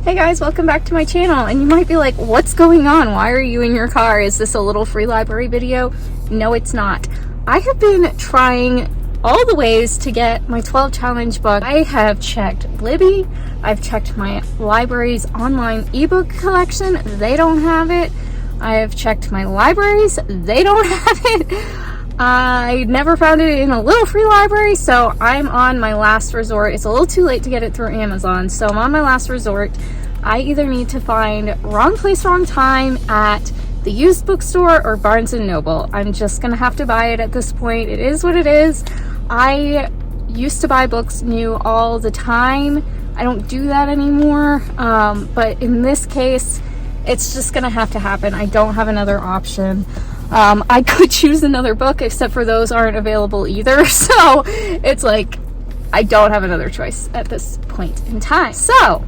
Hey guys, welcome back to my channel. And you might be like, what's going on? Why are you in your car? Is this a little free library video? No, it's not. I have been trying all the ways to get my 12 challenge book. I have checked Libby. I've checked my library's online ebook collection. They don't have it. I have checked my libraries. They don't have it. I never found it in a little free library, so I'm on my last resort. It's a little too late to get it through Amazon, so I'm on my last resort. I either need to find Wrong Place, Wrong Time at the used bookstore or Barnes & Noble. I'm just gonna have to buy it at this point. It is what it is. I used to buy books new all the time. I don't do that anymore, but in this case, it's just gonna have to happen. I don't have another option. I could choose another book, except for those aren't available either. So it's like, I don't have another choice at this point in time. So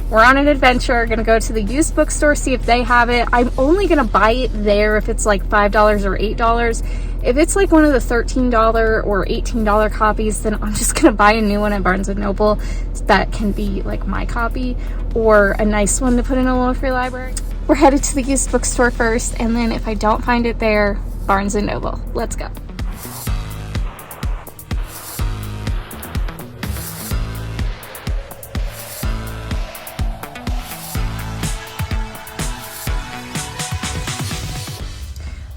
we're on an adventure. Gonna go to the used bookstore, see if they have it. I'm only gonna buy it there if it's like $5 or $8. If it's like one of the $13 or $18 copies, then I'm just gonna buy a new one at Barnes & Noble that can be like my copy, or a nice one to put in a little free library. We're headed to the used bookstore first, and then if I don't find it there, Barnes & Noble. Let's go.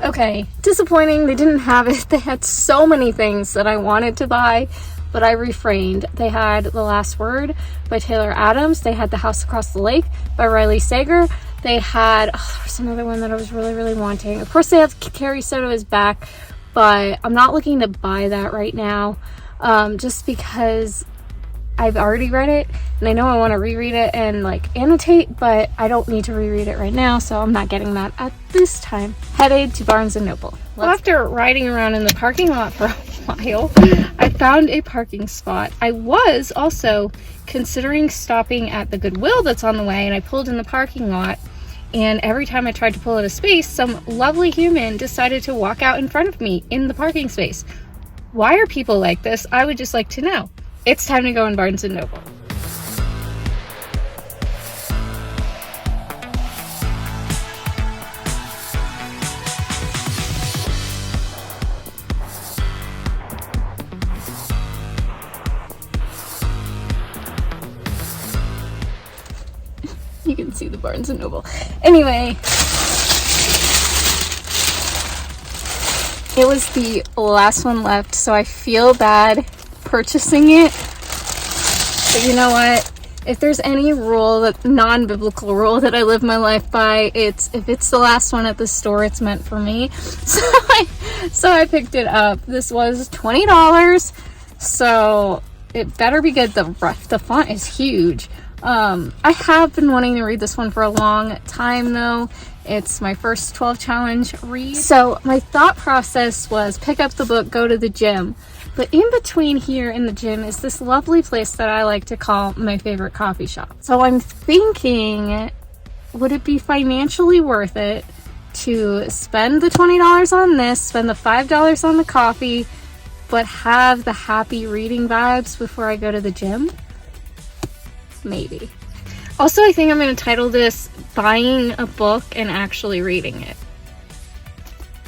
Okay, disappointing, they didn't have it. They had so many things that I wanted to buy, but I refrained. They had The Last Word by Taylor Adams. They had The House Across the Lake by Riley Sager. They had, oh, there was another one that I was really wanting. Of course, they have Carrie Soto is Back, but I'm not looking to buy that right now, just because I've already read it, and I know I want to reread it and like annotate, but I don't need to reread it right now, so I'm not getting that at this time. Headed to Barnes & Noble. Well, after riding around in the parking lot for a while, I found a parking spot. I was also considering stopping at the Goodwill that's on the way, and I pulled in the parking lot, and every time I tried to pull out a space, some lovely human decided to walk out in front of me in the parking space. Why are people like this? I would just like to know. It's time to go in Barnes & Noble. You can see the Barnes & Noble. Anyway, it was the last one left, so I feel bad purchasing it. But you know what? If there's any rule, that non-biblical rule that I live my life by, it's if it's the last one at the store, it's meant for me. So I picked it up. This was $20, so it better be good. The font is huge. I have been wanting to read this one for a long time though. It's my first 12 challenge read. So my thought process was pick up the book, go to the gym. But in between here and the gym is this lovely place that I like to call my favorite coffee shop. So I'm thinking, would it be financially worth it to spend the $20 on this, spend the $5 on the coffee, but have the happy reading vibes before I go to the gym? Maybe. Also, I think I'm going to title this Buying a Book and Actually Reading It.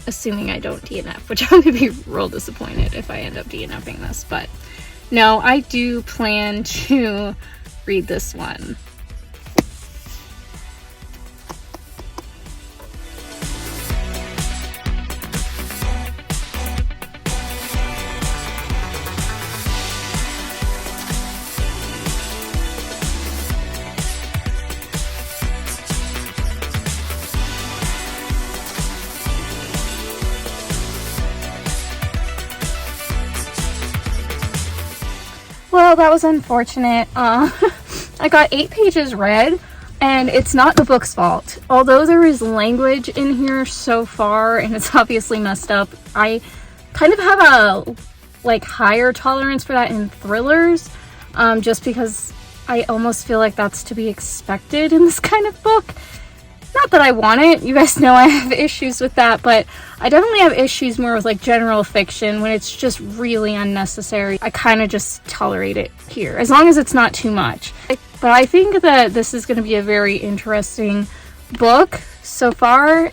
Assuming I don't DNF, which I'm going to be real disappointed if I end up DNFing this. But no, I do plan to read this one. Well, that was unfortunate. I got 8 pages read, and it's not the book's fault. Although there is language in here so far, and it's obviously messed up, I kind of have a higher tolerance for that in thrillers, just because I almost feel like that's to be expected in this kind of book. Not that I want it. You guys know I have issues with that, but I definitely have issues more with like general fiction when it's just really unnecessary. I kind of just tolerate it here, as long as it's not too much. But I think that this is going to be a very interesting book so far.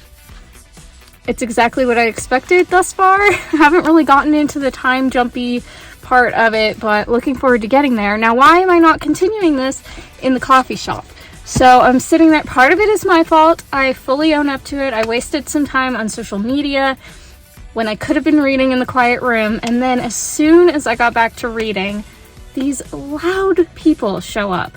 It's exactly what I expected thus far. I haven't really gotten into the time jumpy part of it, but looking forward to getting there. Now, why am I not continuing this in the coffee shop? So I'm sitting there. Part of it is my fault. I fully own up to it. I wasted some time on social media when I could have been reading in the quiet room. And then as soon as I got back to reading, these loud people show up.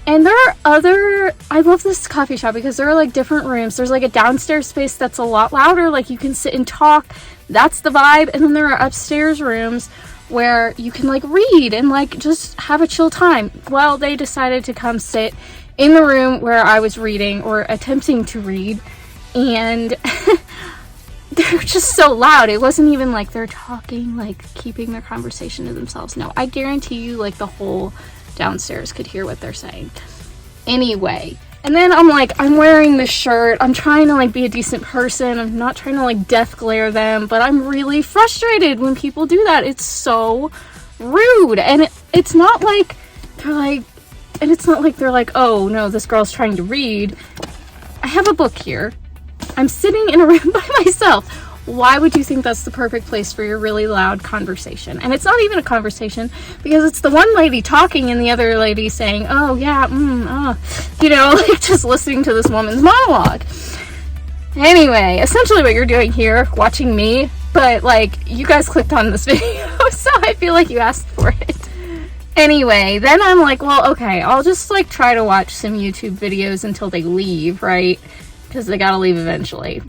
And there are I love this coffee shop because there are like different rooms. There's like a downstairs space that's a lot louder. Like you can sit and talk. That's the vibe. And then there are upstairs rooms where you can like read and like just have a chill time. Well, they decided to come sit in the room where I was reading or attempting to read, and they're just so loud. It wasn't even like they're talking, like keeping their conversation to themselves. No, I guarantee you like the whole downstairs could hear what they're saying. Anyway, and then I'm like, I'm wearing this shirt. I'm trying to like be a decent person. I'm not trying to like death glare them, but I'm really frustrated when people do that. It's so rude. And it's not like they're like, oh no, this girl's trying to read. I have a book here. I'm sitting in a room by myself. Why would you think that's the perfect place for your really loud conversation? And it's not even a conversation because it's the one lady talking and the other lady saying, oh yeah, like just listening to this woman's monologue. Anyway, essentially what you're doing here, watching me, but like you guys clicked on this video, so I feel like you asked for it. Anyway, then I'm like, well, okay, I'll just like try to watch some YouTube videos until they leave, right? Because they gotta leave eventually.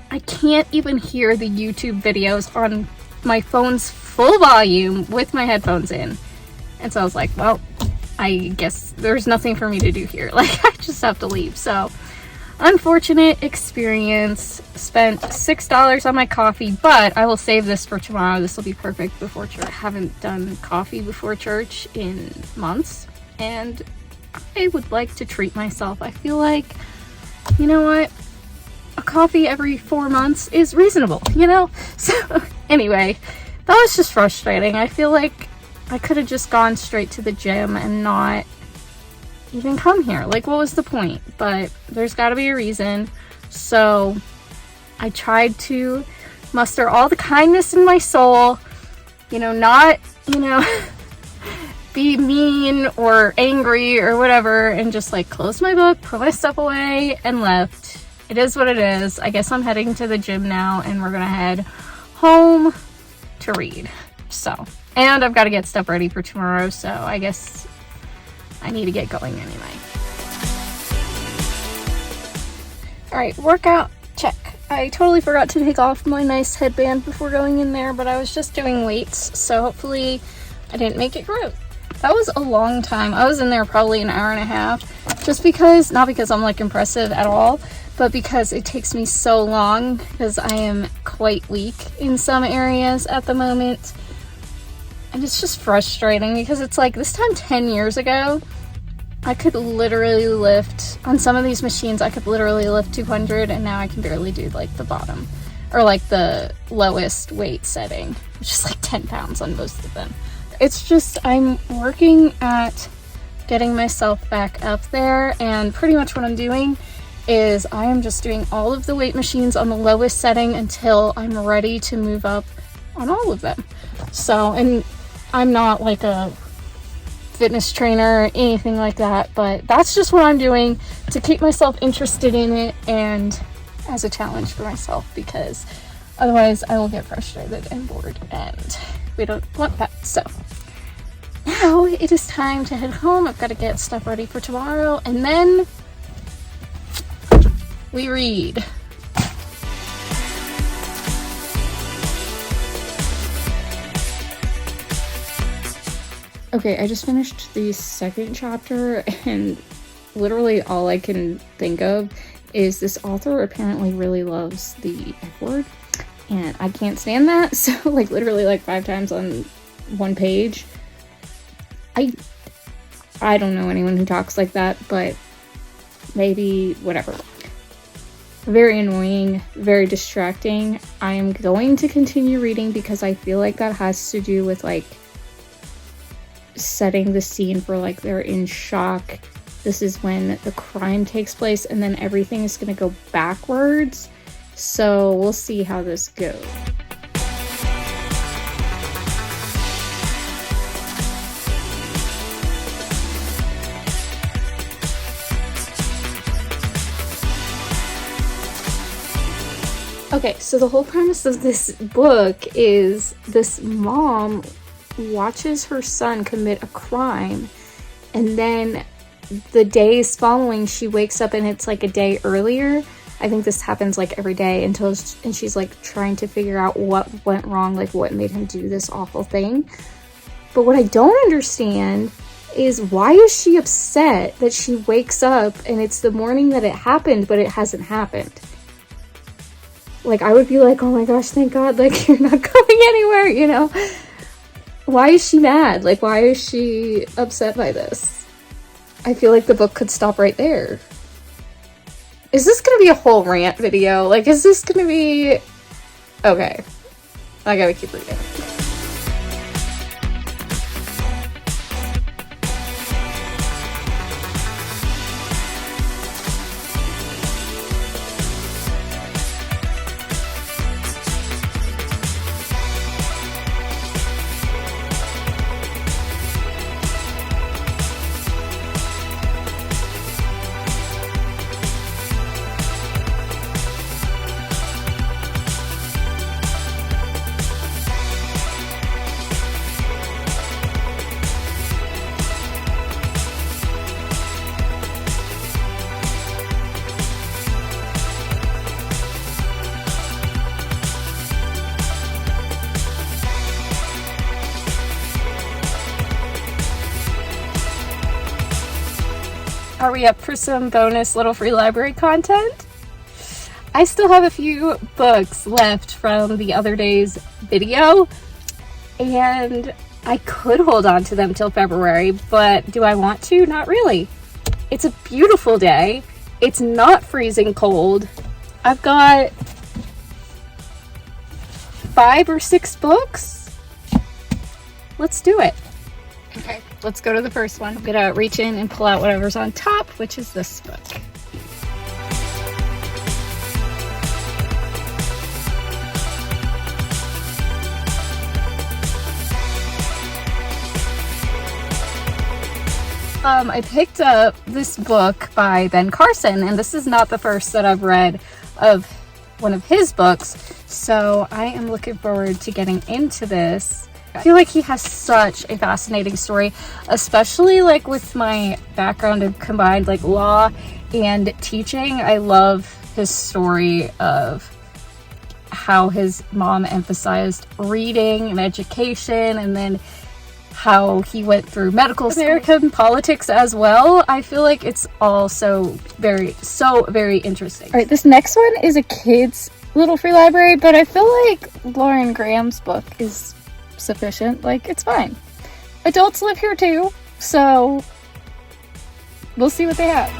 I can't even hear the YouTube videos on my phone's full volume with my headphones in. And so I was like, well, I guess there's nothing for me to do here. Like, I just have to leave. So, unfortunate experience. Spent $6 on my coffee, but I will save this for tomorrow. This will be perfect before church. I haven't done coffee before church in months, and I would like to treat myself. I feel like, you know what? A coffee every 4 months is reasonable, you know? So, anyway, that was just frustrating. I feel like I could have just gone straight to the gym and not even come here. Like, what was the point? But there's got to be a reason. So I tried to muster all the kindness in my soul, not, be mean or angry or whatever, and just like closed my book, put my stuff away, and left. It is what it is. I guess I'm heading to the gym now, and we're gonna head home to read. So, and I've got to get stuff ready for tomorrow, so I guess I need to get going anyway. Alright, workout check. I totally forgot to take off my nice headband before going in there, but I was just doing weights, so hopefully I didn't make it gross. That was a long time. I was in there probably an hour and a half, just because, not because I'm like impressive at all, but because it takes me so long, because I am quite weak in some areas at the moment. And it's just frustrating because it's like this time 10 years ago, I could literally lift, on some of these machines, I could literally lift 200, and now I can barely do like the bottom, or like the lowest weight setting, which is like 10 pounds on most of them. It's just, I'm working at getting myself back up there, and pretty much what I'm doing is I am just doing all of the weight machines on the lowest setting until I'm ready to move up on all of them. So, and I'm not like a fitness trainer or anything like that, but that's just what I'm doing to keep myself interested in it and as a challenge for myself, because otherwise I will get frustrated and bored, and we don't want that. So now it is time to head home. I've got to get stuff ready for tomorrow, and then we read. Okay, I just finished the second chapter, and literally all I can think of is this author apparently really loves the F word, and I can't stand that. So like literally like 5 times on one page. I don't know anyone who talks like that, but maybe whatever. very annoying, very distracting. I am going to continue reading because I feel like that has to do with like setting the scene for like they're in shock. This is when the crime takes place and then everything is going to go backwards. So we'll see how this goes. Okay, so the whole premise of this book is this mom watches her son commit a crime, and then the days following she wakes up and it's like a day earlier. I think this happens like every day and she's like trying to figure out what went wrong, like what made him do this awful thing. But what I don't understand is why is she upset that she wakes up and it's the morning that it happened, but it hasn't happened? Like, I would be like, oh my gosh, thank God, like, you're not going anywhere, you know? Why is she mad? Like, why is she upset by this? I feel like the book could stop right there. Is this gonna be a whole rant video? Like, is this gonna be... Okay. I gotta keep reading. Are we up for some bonus little free library content? I still have a few books left from the other day's video, and I could hold on to them till February, but do I want to? Not really. It's a beautiful day. It's not freezing cold. I've got 5 or 6 books. Let's do it. Okay, let's go to the first one. I'm gonna reach in and pull out whatever's on top, which is this book. I picked up this book by Ben Carson, and this is not the first that I've read of one of his books, so I am looking forward to getting into this. I feel like he has such a fascinating story, especially like with my background in combined like law and teaching. I love his story of how his mom emphasized reading and education, and then how he went through medical American politics as well. I feel like it's all so very interesting. All right, this next one is a kid's little free library, but I feel like Lauren Graham's book is sufficient. Like, it's fine. Adults live here too, so we'll see what they have.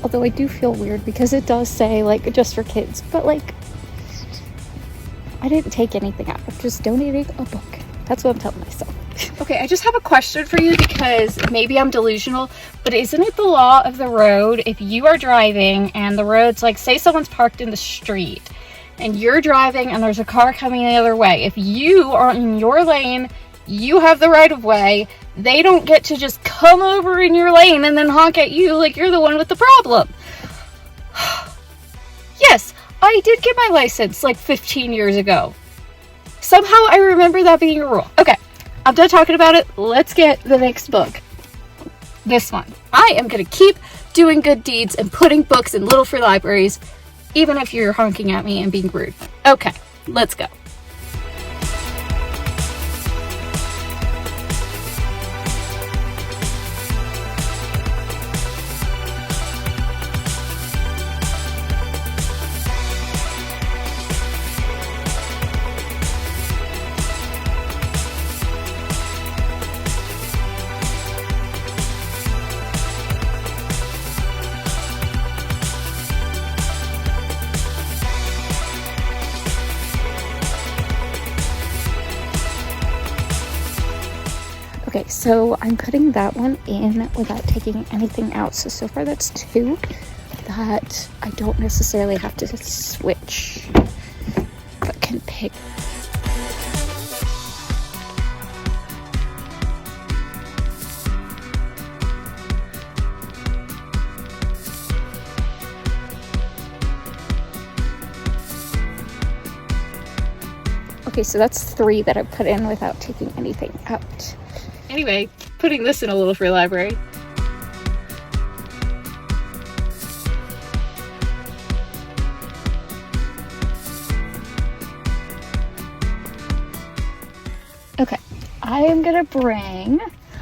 Although I do feel weird because it does say like just for kids, but like I didn't take anything out. I'm just donating a book. That's what I'm telling myself. Okay, I just have a question for you because maybe I'm delusional, but isn't it the law of the road if you are driving and the road's like, say someone's parked in the street and you're driving and there's a car coming the other way, if you are in your lane, you have the right of way, they don't get to just come over in your lane and then honk at you like you're the one with the problem. Yes, I did get my license like 15 years ago. Somehow I remember that being a rule. Okay, I'm done talking about it. Let's get the next book. This one. I am going to keep doing good deeds and putting books in little free libraries, even if you're honking at me and being rude. Okay, let's go. Okay, so I'm putting that one in without taking anything out. So far that's 2 that I don't necessarily have to switch, but can pick. Okay, so that's 3 that I put in without taking anything out. Anyway, putting this in a little free library. Okay, I am gonna bring...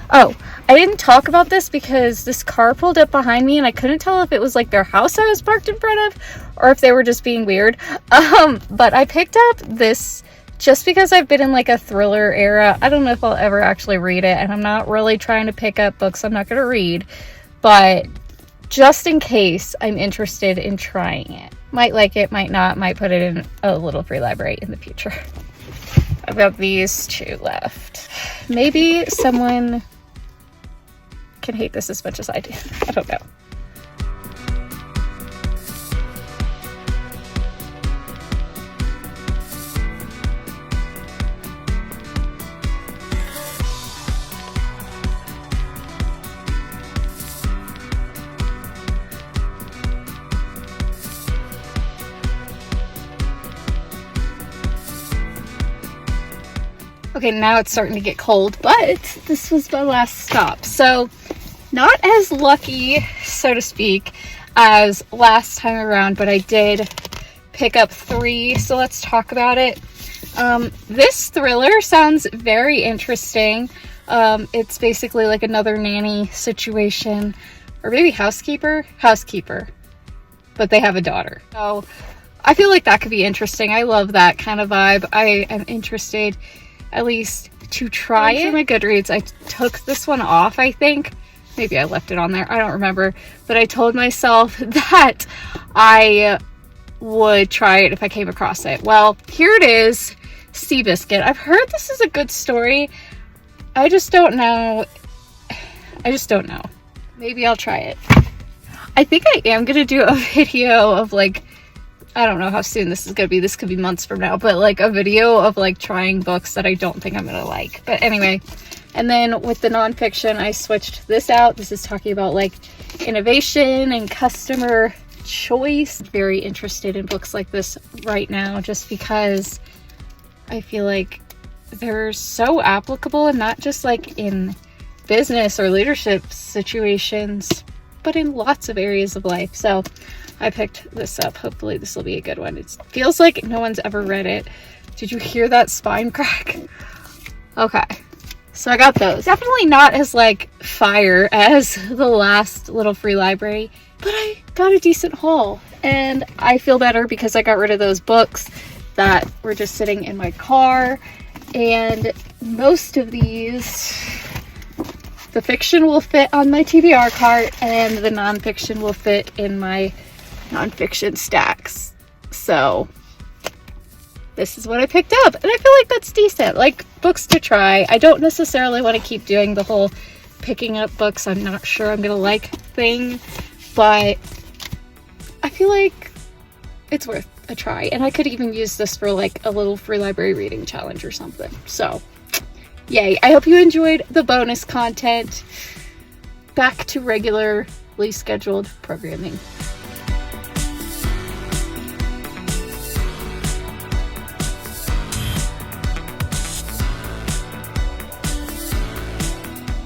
Oh, I didn't talk about this because this car pulled up behind me and I couldn't tell if it was like their house I was parked in front of or if they were just being weird. But I picked up this just because I've been in like a thriller era. I don't know if I'll ever actually read it, and I'm not really trying to pick up books I'm not going to read, but just in case, I'm interested in trying it. Might like it, might not, might put it in a little free library in the future. I've got these 2 left. Maybe someone can hate this as much as I do. I don't know. Okay, now it's starting to get cold, but this was my last stop. So, not as lucky, so to speak, as last time around, but I did pick up 3, so let's talk about it. This thriller sounds very interesting. It's basically like another nanny situation, or maybe housekeeper, but they have a daughter. So, I feel like that could be interesting. I love that kind of vibe. I am interested at least to try it. For my Goodreads, I took this one off, I think. Maybe I left it on there. I don't remember. But I told myself that I would try it if I came across it. Well, here it is. Seabiscuit. I've heard this is a good story. I just don't know. Maybe I'll try it. I think I am going to do a video of like, I don't know how soon this is going to be. This could be months from now, but like a video of like trying books that I don't think I'm going to like. But anyway, and then with the nonfiction, I switched this out. This is talking about like innovation and customer choice. Very interested in books like this right now, just because I feel like they're so applicable, and not just like in business or leadership situations, but in lots of areas of life. So I picked this up. Hopefully this will be a good one. It feels like no one's ever read it. Did you hear that spine crack? Okay, so I got those. Definitely not as like fire as the last little free library, but I got a decent haul, and I feel better because I got rid of those books that were just sitting in my car. And most of these, the fiction will fit on my TBR cart, and the nonfiction will fit in my nonfiction stacks. So this is what I picked up, and I feel like that's decent. Like, books to try. I don't necessarily want to keep doing the whole picking up books I'm not sure I'm gonna like thing, but I feel like it's worth a try, and I could even use this for like a little free library reading challenge or something. So yay. I hope you enjoyed the bonus content. Back to regularly scheduled programming.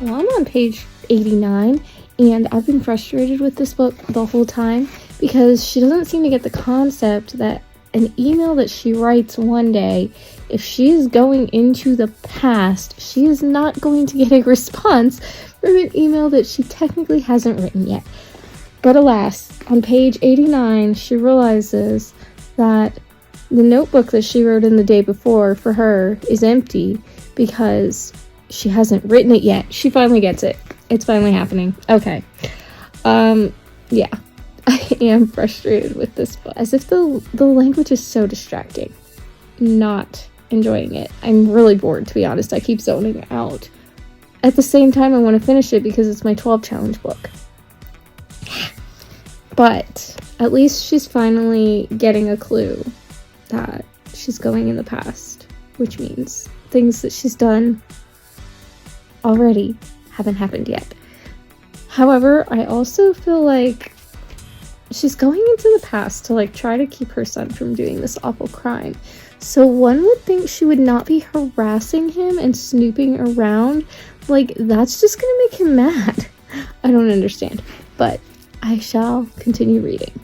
Well, I'm on page 89, and I've been frustrated with this book the whole time because she doesn't seem to get the concept that an email that she writes one day, if she is going into the past, she is not going to get a response from an email that she technically hasn't written yet. But alas, on page 89, she realizes that the notebook that she wrote in the day before for her is empty because she hasn't written it yet. She finally gets it. It's finally happening. Okay. Yeah. I am frustrated with this book. As if the language is so distracting. Not enjoying it. I'm really bored, to be honest. I keep zoning out. at the same time, I want to finish it because it's my 12 challenge book. But at least she's finally getting a clue that she's going in the past, which means things that she's done already haven't happened yet. However, I also feel like she's going into the past to like try to keep her son from doing this awful crime. So one would think she would not be harassing him and snooping around. Like, that's just gonna make him mad. I don't understand, but I shall continue reading.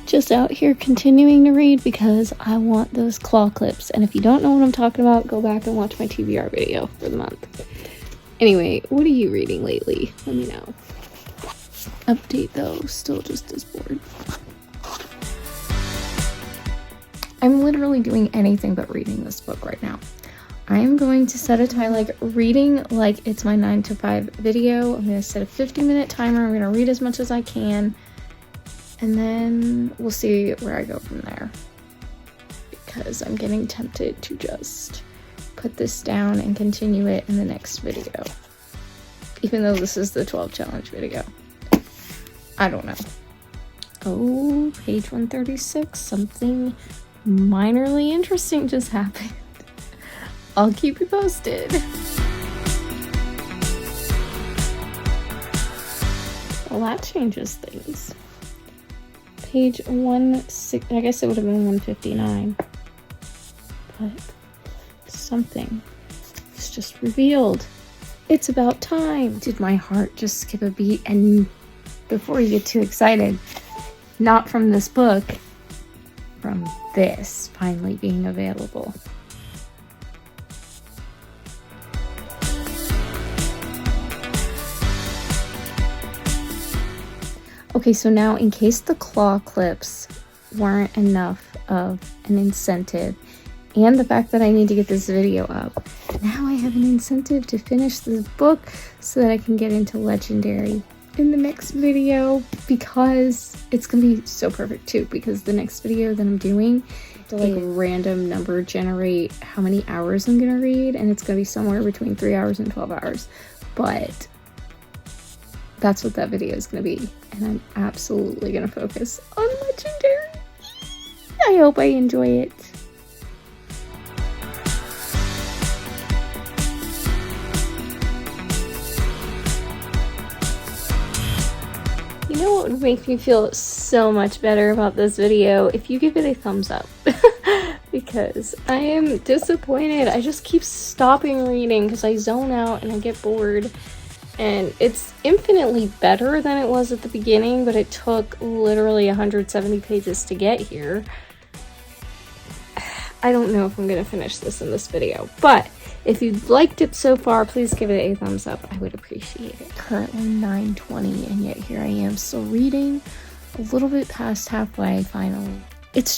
Just out here continuing to read because I want those claw clips. And if you don't know what I'm talking about, go back and watch my TBR video for the month. Anyway, what are you reading lately? Let me know. Update though, still just as bored. I'm literally doing anything but reading this book right now. I am going to set a time, like reading like it's my 9 to 5 video. I'm going to set a 50-minute timer. I'm going to read as much as I can. And then we'll see where I go from there. Because I'm getting tempted to just put this down and continue it in the next video. Even though this is the 12 challenge video. I don't know. Oh, page 136. Something minorly interesting just happened. I'll keep you posted. Well, that changes things. Page 16, I guess it would have been 159. But something is just revealed. It's about time. Did my heart just skip a beat? And before you get too excited, not from this book, from this finally being available. Okay, so now in case the claw clips weren't enough of an incentive, and the fact that I need to get this video up, now I have an incentive to finish this book so that I can get into Legendary in the next video, because it's gonna be so perfect too, because the next video that I'm doing to like random number generate how many hours I'm gonna read, and it's gonna be somewhere between 3 hours and 12 hours, but that's what that video is gonna be, and I'm absolutely gonna focus on Legendary. I hope I enjoy it. You know what would make me feel so much better about this video? If you give it a thumbs up. Because I am disappointed. I just keep stopping reading because I zone out and I get bored. And it's infinitely better than it was at the beginning, but it took literally 170 pages to get here. I don't know if I'm going to finish this in this video, but if you liked it so far, please give it a thumbs up. I would appreciate it. Currently 9:20, and yet here I am still reading, a little bit past halfway finally. It's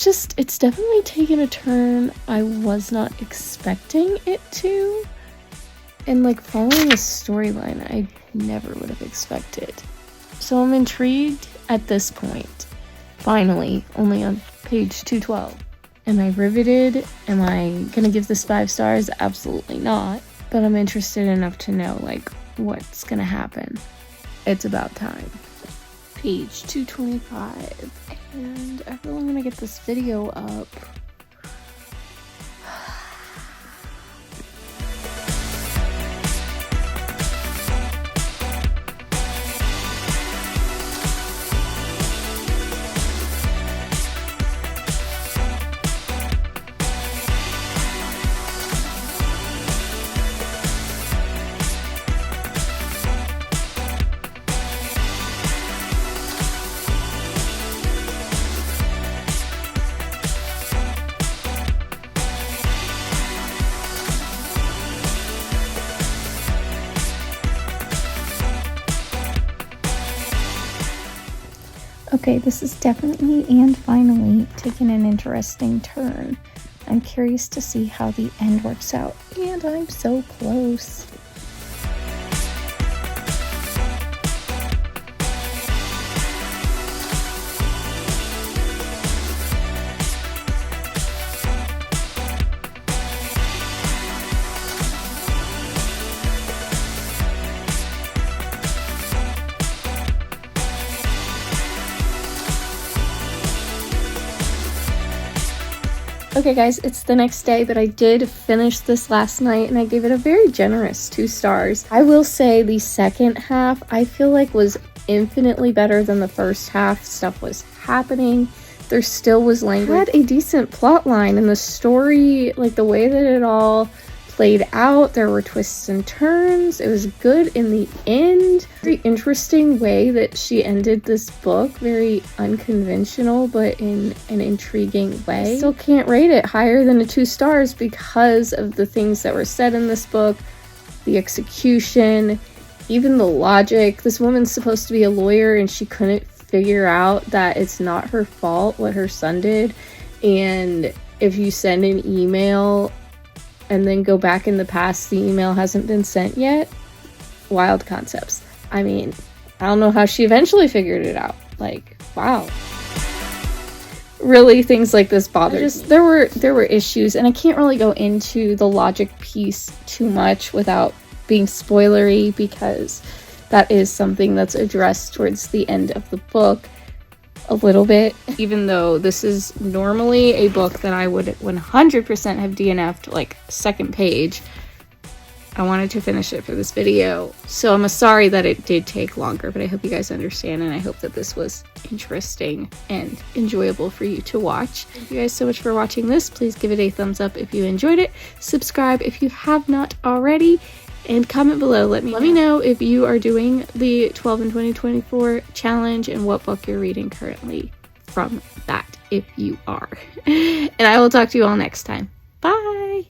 definitely taken a turn I was not expecting it to. And like following a storyline I never would have expected. So I'm intrigued at this point. Finally, only on page 212. Am I riveted? Am I gonna give this 5 stars? Absolutely not. But I'm interested enough to know like what's gonna happen. It's about time. Page 225. And I really want to get this video up. Okay, this is definitely and finally taken an interesting turn. I'm curious to see how the end works out, and I'm so close. Okay guys, it's the next day, but I did finish this last night and I gave it a very generous 2 stars. I will say the second half I feel like was infinitely better than the first half. Stuff was happening. There still was language. Had a decent plot line, and the story, like the way that it all played out, there were twists and turns. It was good in the end. Very interesting way that she ended this book. Very unconventional, but in an intriguing way. I still can't rate it higher than a 2 stars because of the things that were said in this book, the execution, even the logic. This woman's supposed to be a lawyer and she couldn't figure out that it's not her fault what her son did. And if you send an email and then go back in the past, the email hasn't been sent yet. Wild concepts. I mean, I don't know how she eventually figured it out. Like, wow. Really, things like this bothered me. There were issues, and I can't really go into the logic piece too much without being spoilery, because that is something that's addressed towards the end of the book a little bit. Even though this is normally a book that I would 100% have DNF'd like second page, I wanted to finish it for this video. So I'm sorry that it did take longer, but I hope you guys understand, and I hope that this was interesting and enjoyable for you to watch. Thank you guys so much for watching this. Please give it a thumbs up if you enjoyed it. Subscribe if you have not already. And comment below. Let me know if you are doing the 12 in 2024 challenge and what book you're reading currently from that, if you are. And I will talk to you all next time.